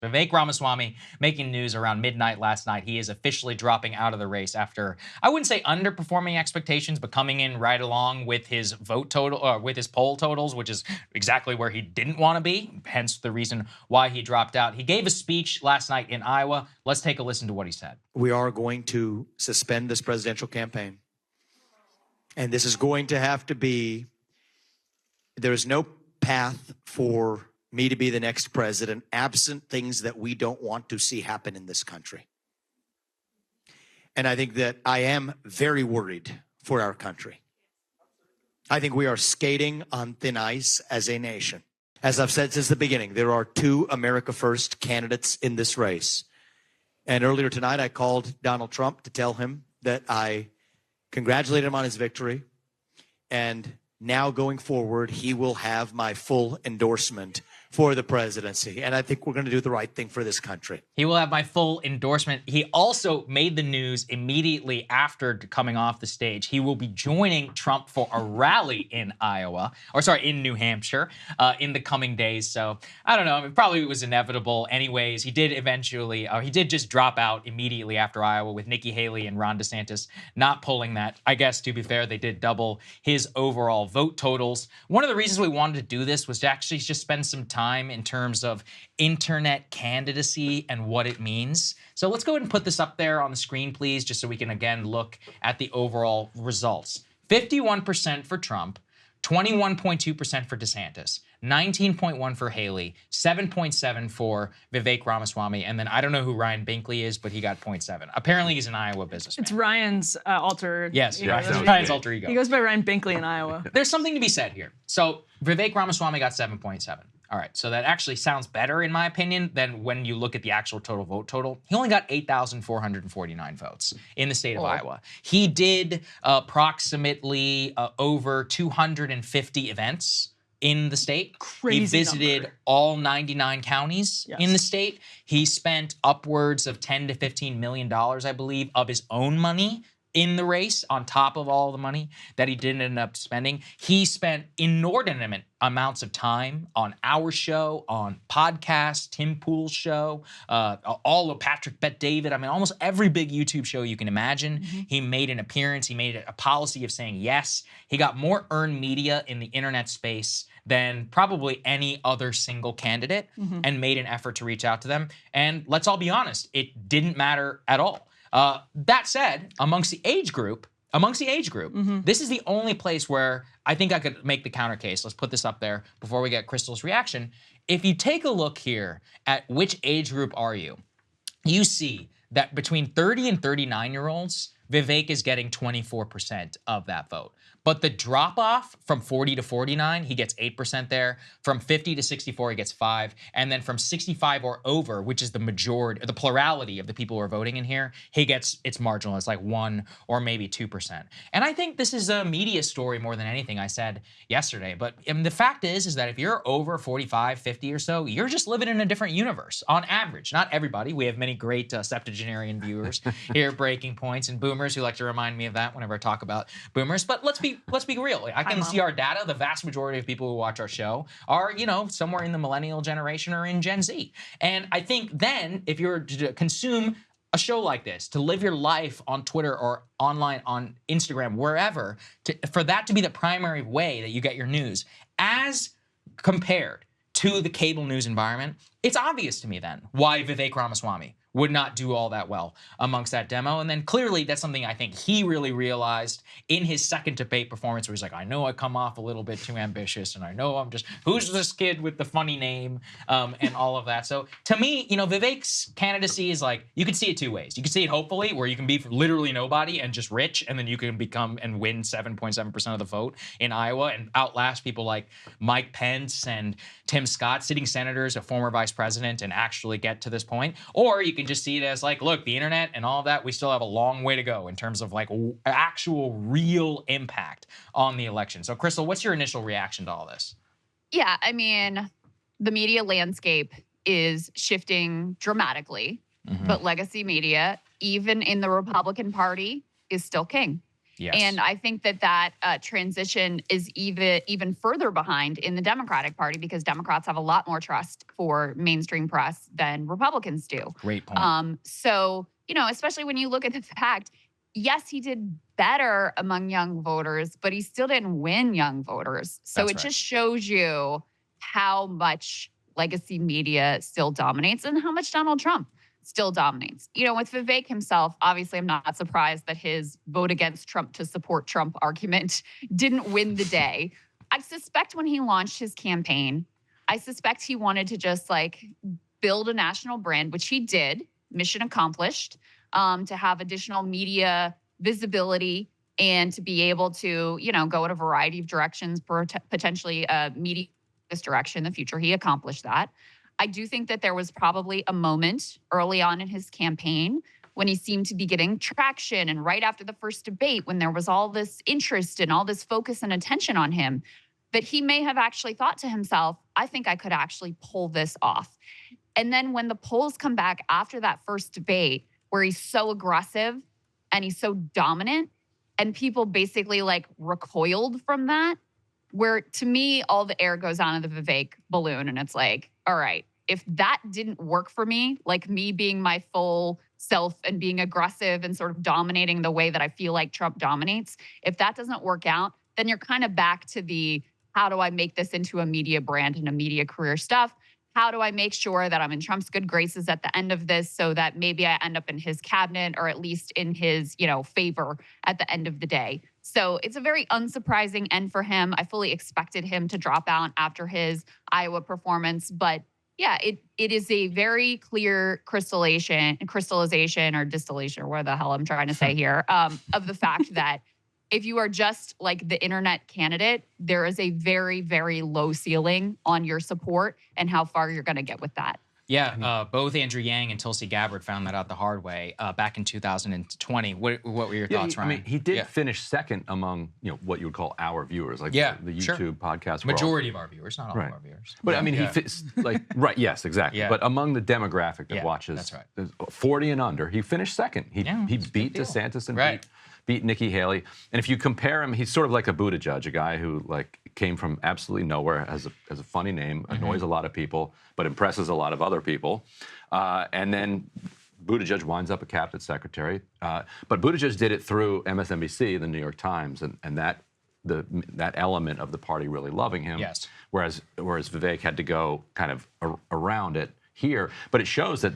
Vivek Ramaswamy making news around midnight last night. He is officially dropping out of the race after, I wouldn't say underperforming expectations, but coming in right along with his vote total, with his poll totals, which is exactly where he didn't want to be, hence the reason why he dropped out. He gave a speech last night in Iowa. Let's take a listen to what he said. We are going to suspend this presidential campaign. And this is going to have to be, there is no path for me to be the next president absent things that we don't want to see happen in this country. And I think that I am very worried for our country. I think we are skating on thin ice as a nation. As I've said since the beginning, there are two America First candidates in this race. And earlier tonight, I called Donald Trump to tell him that I congratulated him on his victory. And now going forward, he will have my full endorsement for the presidency. And I think we're going to do the right thing for this country. He will have my full endorsement. He also made the news immediately after coming off the stage. He will be joining Trump for a rally in in New Hampshire in the coming days. So I don't know. I mean, probably it was inevitable anyways. He did eventually, he did just drop out immediately after Iowa with Nikki Haley and Ron DeSantis not pulling that. I guess, to be fair, they did double his overall vote totals. One of the reasons we wanted to do this was to actually just spend some time in terms of internet candidacy and what it means. So let's go ahead and put this up there on the screen, please, just so we can again look at the overall results. 51% for Trump, 21.2% for DeSantis, 19.1% for Haley, 7.7% for Vivek Ramaswamy, and then I don't know who Ryan Binkley is, but he got 0.7. Apparently he's an Iowa businessman. It's Ryan's alter. Yes, Ryan's alter ego. He goes by Ryan Binkley in Iowa. There's something to be said here. So Vivek Ramaswamy got 7.7. All right, so that actually sounds better, in my opinion, than when you look at the actual total vote total. He only got 8,449 votes in the state of Iowa. He did approximately over 250 events in the state. Crazy He visited number. all 99 counties in the state. He spent upwards of $10 to $15 million, I believe, of his own money in the race, on top of all the money that he didn't end up spending. He spent inordinate amounts of time on our show, on podcasts, Tim Pool's show, all of Patrick Bet David. I mean, almost every big YouTube show you can imagine. He made an appearance. He made a policy of saying yes. He got more earned media in the internet space than probably any other single candidate, and made an effort to reach out to them. And let's all be honest, it didn't matter at all. That said, amongst the age group, this is the only place where I think I could make the counter case. Let's put this up there before we get Krystal's reaction. If you take a look here at which age group are you, you see that between 30 and 39-year-olds, Vivek is getting 24% of that vote. But the drop-off from 40 to 49, he gets 8% there. From 50 to 64, he gets 5%. And then from 65 or over, which is the majority, the plurality of the people who are voting in here, it's marginal. It's like 1 or maybe 2%. And I think this is a media story more than anything, I said yesterday. But the fact is that if you're over 45, 50 or so, you're just living in a different universe on average. Not everybody. We have many great septuagenarian viewers here, Breaking Points, and boomers who like to remind me of that whenever I talk about boomers. But let's be real. I can see our data. The vast majority of people who watch our show are, somewhere in the millennial generation or in Gen Z. And I think then if you're to consume a show like this, to live your life on Twitter or online on Instagram, wherever, for that to be the primary way that you get your news, as compared to the cable news environment, it's obvious to me then why Vivek Ramaswamy would not do all that well amongst that demo. And then clearly that's something I think he really realized in his second debate performance, where he's like, I know I come off a little bit too ambitious, and I know I'm just, who's this kid with the funny name, and all of that. So to me, Vivek's candidacy is like, you could see it two ways. You could see it hopefully where you can be literally nobody and just rich, and then you can become and win 7.7% of the vote in Iowa and outlast people like Mike Pence and Tim Scott, sitting senators, a former vice president, and actually get to this point. Or you can just see it as like, look, the internet and all of that, we still have a long way to go in terms of like actual real impact on the election. So Krystal, what's your initial reaction to all this? Yeah, I mean, the media landscape is shifting dramatically, but legacy media, even in the Republican Party, is still king. Yes. And I think that transition is even further behind in the Democratic Party because Democrats have a lot more trust for mainstream press than Republicans do. Great point. So, especially when you look at the fact, yes, he did better among young voters, but he still didn't win young voters. So That's it right. just shows you how much legacy media still dominates and how much Donald Trump still dominates. With Vivek himself, obviously, I'm not surprised that his vote against Trump to support Trump argument didn't win the day. I suspect when he launched his campaign, I suspect he wanted to just build a national brand, which he did, mission accomplished, to have additional media visibility and to be able to, go in a variety of directions, potentially media this direction in the future. He accomplished that. I do think that there was probably a moment early on in his campaign when he seemed to be getting traction and right after the first debate when there was all this interest and all this focus and attention on him that he may have actually thought to himself, I think I could actually pull this off. And then when the polls come back after that first debate where he's so aggressive and he's so dominant and people basically recoiled from that, where to me, all the air goes on in the Vivek balloon. And it's all right, if that didn't work for me, me being my full self and being aggressive and sort of dominating the way that I feel like Trump dominates, if that doesn't work out, then you're kind of back to the, how do I make this into a media brand and a media career stuff? How do I make sure that I'm in Trump's good graces at the end of this so that maybe I end up in his cabinet or at least in his, favor at the end of the day? So it's a very unsurprising end for him. I fully expected him to drop out after his Iowa performance. But yeah, it is a very clear crystallization or distillation or what the hell I'm trying to say here of the fact that if you are just the internet candidate, there is a very, very low ceiling on your support and how far you're going to get with that. Yeah, both Andrew Yang and Tulsi Gabbard found that out the hard way back in 2020. What were your thoughts, Ryan? I mean, he did finish second among what you would call our viewers, the YouTube podcast. Majority of our viewers, not all of our viewers. But I mean, he fits right. Yes, exactly. Yeah. But among the demographic that watches, that's right. 40 and under, he finished second. He beat DeSantis and beat Nikki Haley. And if you compare him, he's sort of like a Buttigieg, a guy who came from absolutely nowhere, has a funny name, annoys a lot of people, but impresses a lot of other people. And then Buttigieg winds up a cabinet secretary. But Buttigieg did it through MSNBC, the New York Times, and that element of the party really loving him. Yes. Whereas Vivek had to go kind of around it here. But it shows that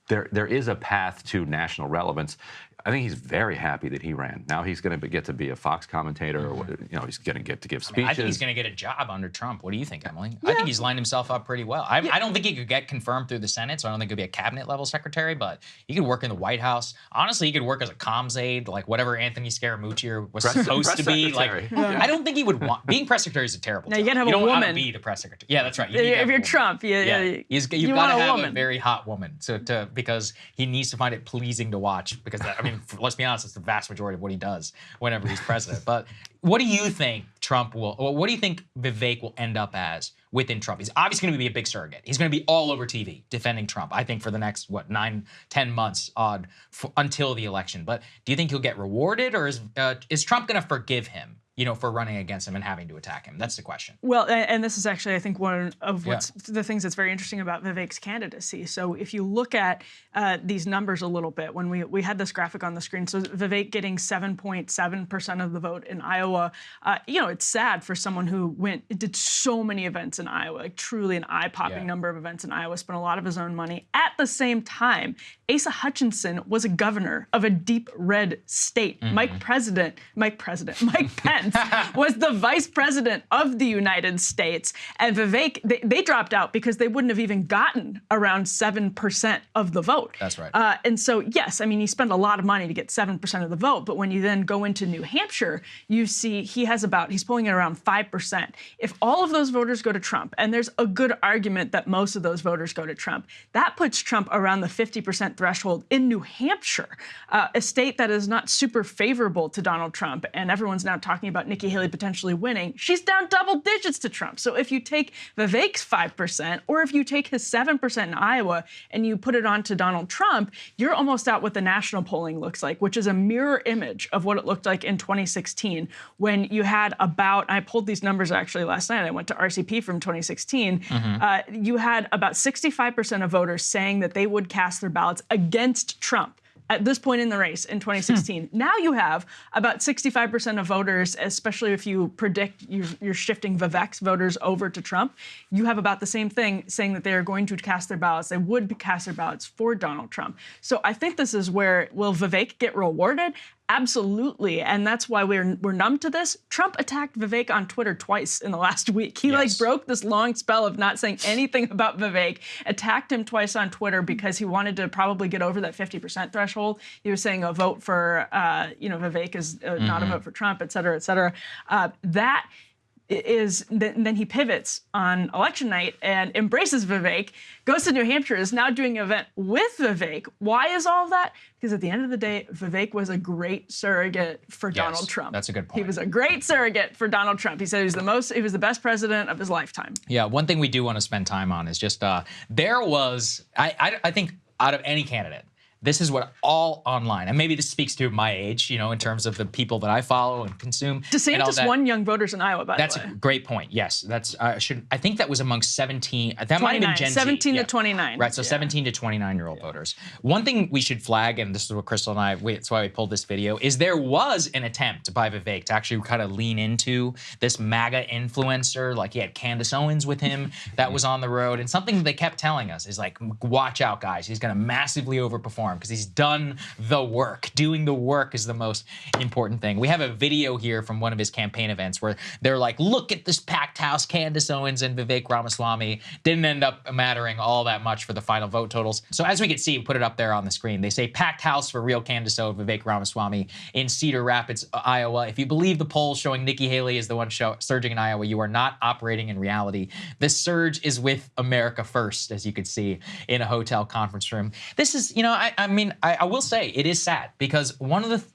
there is a path to national relevance. I think he's very happy that he ran. Now he's going to get to be a Fox commentator, or he's going to get to give speeches. I think he's going to get a job under Trump. What do you think, Emily? Yeah. I think he's lined himself up pretty well. I don't think he could get confirmed through the Senate, so I don't think he'll be a cabinet level secretary, but he could work in the White House. Honestly, he could work as a comms aide, whatever Anthony Scaramucci was supposed to be. I don't think he would want being press secretary is a terrible job. You gotta have you a don't woman. want to be the press secretary. Yeah, that's right. If you're Trump, you've got to have a very hot woman, because he needs to find it pleasing to watch. Because let's be honest, it's the vast majority of what he does whenever he's president. But what do you think what do you think Vivek will end up as within Trump? He's obviously going to be a big surrogate. He's going to be all over TV defending Trump, I think, for the next, 9-10 months until the election. But do you think he'll get rewarded, or is Trump going to forgive him, for running against him and having to attack him? That's the question. Well, and this is actually, I think, one of the things that's very interesting about Vivek's candidacy. So if you look at these numbers a little bit, when we had this graphic on the screen, so Vivek getting 7.7% of the vote in Iowa, it's sad for someone who did so many events in Iowa, truly an eye-popping number of events in Iowa, spent a lot of his own money. At the same time, Asa Hutchinson was a governor of a deep red state. Mike Pence was the vice president of the United States. And Vivek, they dropped out because they wouldn't have even gotten around 7% of the vote. That's right. And so, yes, he spent a lot of money to get 7% of the vote. But when you then go into New Hampshire, you see he's polling at around 5%. If all of those voters go to Trump, and there's a good argument that most of those voters go to Trump, that puts Trump around the 50% threshold in New Hampshire, a state that is not super favorable to Donald Trump. And everyone's now talking about about Nikki Haley potentially winning, she's down double digits to Trump. So if you take Vivek's 5%, or if you take his 7% in Iowa and you put it onto Donald Trump, you're almost at what the national polling looks like, which is a mirror image of what it looked like in 2016, when you had about, I pulled these numbers actually last night, I went to RCP from 2016, you had about 65% of voters saying that they would cast their ballots against Trump at this point in the race in 2016. Now you have about 65% of voters, especially if you predict you're shifting Vivek's voters over to Trump, you have about the same thing saying that they are going to cast their ballots, they would cast their ballots for Donald Trump. So I think this is where, will Vivek get rewarded? Absolutely, and that's why we're numb to this. Trump attacked Vivek on Twitter twice in the last week. He like broke this long spell of not saying anything about Vivek, attacked him twice on Twitter because he wanted to probably get over that 50% threshold. He was saying a vote for, Vivek is not a vote for Trump, et cetera, et cetera. That is, then he pivots on election night and embraces Vivek, goes to New Hampshire, is now doing an event with Vivek. Why is all of that? Because at the end of the day, Vivek was a great surrogate for Donald Trump. That's a good point. He was a great surrogate for Donald Trump. He said he was the best president of his lifetime. Yeah, one thing we do want to spend time on is just there was, I think out of any candidate, this is what all online, and maybe this speaks to my age, in terms of the people that I follow and consume. DeSantis won young voters in Iowa, by the way. That's a great point. Yes, that's I think that was amongst 17. That might have been Gen Z. 17 to 29. Right, so 17 to 29-year-old voters. One thing we should flag, and this is what Krystal and I, that's why we pulled this video, is there was an attempt by Vivek to actually kind of lean into this MAGA influencer. Like he had Candace Owens with him that was on the road, and something they kept telling us is like, watch out, guys. He's going to massively overperform because he's done the work. Doing the work is the most important thing. We have a video here from one of his campaign events where they're like, look at this packed house, Candace Owens and Vivek Ramaswamy. Didn't end up mattering all that much for the final vote totals. So as we can see, put it up there on the screen. They say packed house for real Candace Owens, Vivek Ramaswamy in Cedar Rapids, Iowa. If you believe the polls showing Nikki Haley is the one surging in Iowa, you are not operating in reality. This surge is with America first, as you could see in a hotel conference room. This is, I will say it is sad because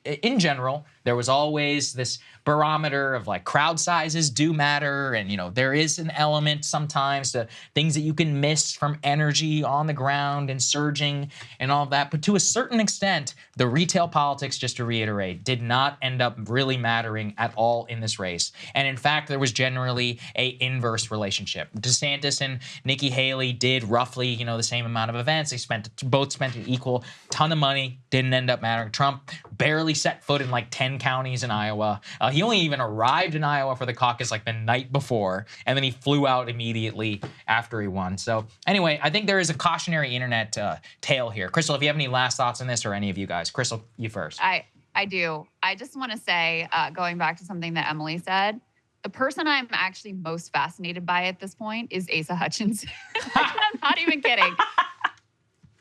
in general, there was always this barometer of like crowd sizes do matter. And, there is an element sometimes to things that you can miss from energy on the ground and surging and all of that. But to a certain extent, the retail politics, just to reiterate, did not end up really mattering at all in this race. And in fact, there was generally a inverse relationship. DeSantis and Nikki Haley did roughly, the same amount of events. They both spent an equal ton of money, didn't end up mattering. Trump barely set foot in like 10 counties in Iowa. He only even arrived in Iowa for the caucus like the night before, and then he flew out immediately after he won. So anyway, I think there is a cautionary internet tale here. Krystal, if you have any last thoughts on this, or any of you guys. Krystal, you first. I do. I just want to say, going back to something that Emily said, the person I'm actually most fascinated by at this point is Asa Hutchinson. I'm not even kidding.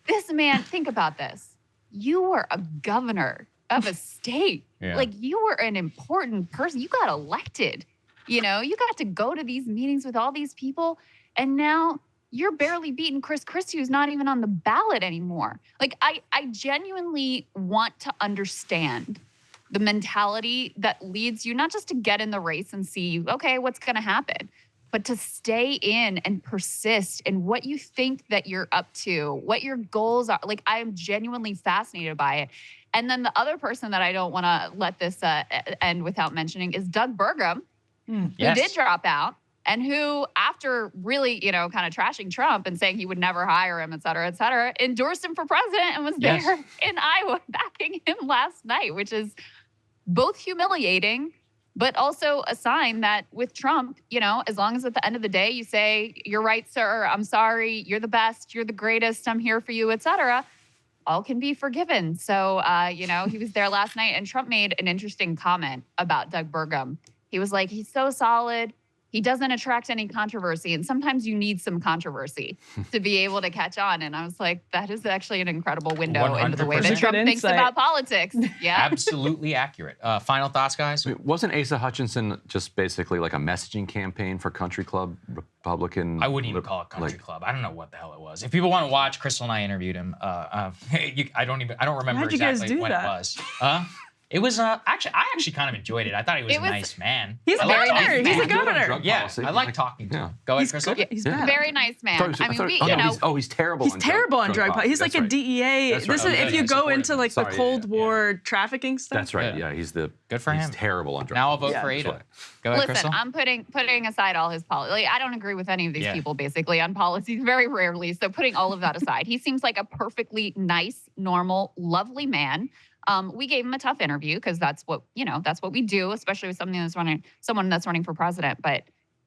This man, think about this. You were a governor of a state. Yeah. Like, you were an important person. You got elected. You got to go to these meetings with all these people. And now you're barely beating Chris Christie, who's not even on the ballot anymore. Like, I genuinely want to understand the mentality that leads you not just to get in the race and see, okay, what's going to happen, but to stay in and persist in what you think that you're up to, what your goals are. Like, I am genuinely fascinated by it. And then the other person that I don't want to let this end without mentioning is Doug Burgum, who did drop out and who, after really, kind of trashing Trump and saying he would never hire him, et cetera, endorsed him for president and was there in Iowa backing him last night, which is both humiliating, but also a sign that with Trump, as long as at the end of the day you say, you're right, sir, I'm sorry, you're the best, you're the greatest, I'm here for you, et cetera, all can be forgiven. So, he was there last night, and Trump made an interesting comment about Doug Burgum. He was like, he's so solid. He doesn't attract any controversy. And sometimes you need some controversy to be able to catch on. And I was like, that is actually an incredible window 100%. Into the way that Trump thinks about politics. Yeah. Absolutely accurate. Final thoughts, guys? Wasn't Asa Hutchinson just basically like a messaging campaign for Country Club Republican? I wouldn't even call it Country Club. I don't know what the hell it was. If people want to watch, Krystal and I interviewed him. I don't remember exactly when it was. It was actually I actually kind of enjoyed it. I thought he was a nice man. He's a governor. He's a governor. Yeah, I like talking to him. Go ahead, Krystal. He's bad. Very nice man. I mean, he's terrible. He's terrible on drug policy. He's like a DEA. This is if you go into like the Cold War trafficking stuff. That's right. Yeah, he's the good for him. He's terrible on drug Now I'll policy. vote for Ada. Go ahead, listen, Krystal. I'm putting aside all his policy. Like, I don't agree with any of these people basically on policies, very rarely. So putting all of that aside, he seems like a perfectly nice, normal, lovely man. We gave him a tough interview because that's what we do, especially with someone that's running for president. But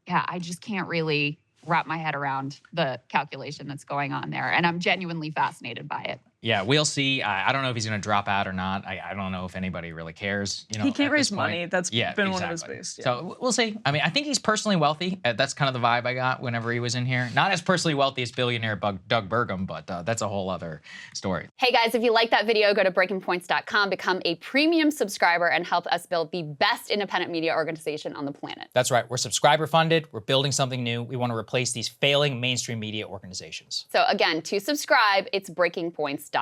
yeah, I just can't really wrap my head around the calculation that's going on there, and I'm genuinely fascinated by it. Yeah, we'll see. I don't know if he's going to drop out or not. I don't know if anybody really cares. He can't raise money. That's been one of his biggest. Yeah. So we'll see. I mean, I think he's personally wealthy. That's kind of the vibe I got whenever he was in here. Not as personally wealthy as billionaire Doug Burgum, but that's a whole other story. Hey guys, if you like that video, go to breakingpoints.com, become a premium subscriber, and help us build the best independent media organization on the planet. That's right. We're subscriber funded. We're building something new. We want to replace these failing mainstream media organizations. So again, to subscribe, it's breakingpoints.com.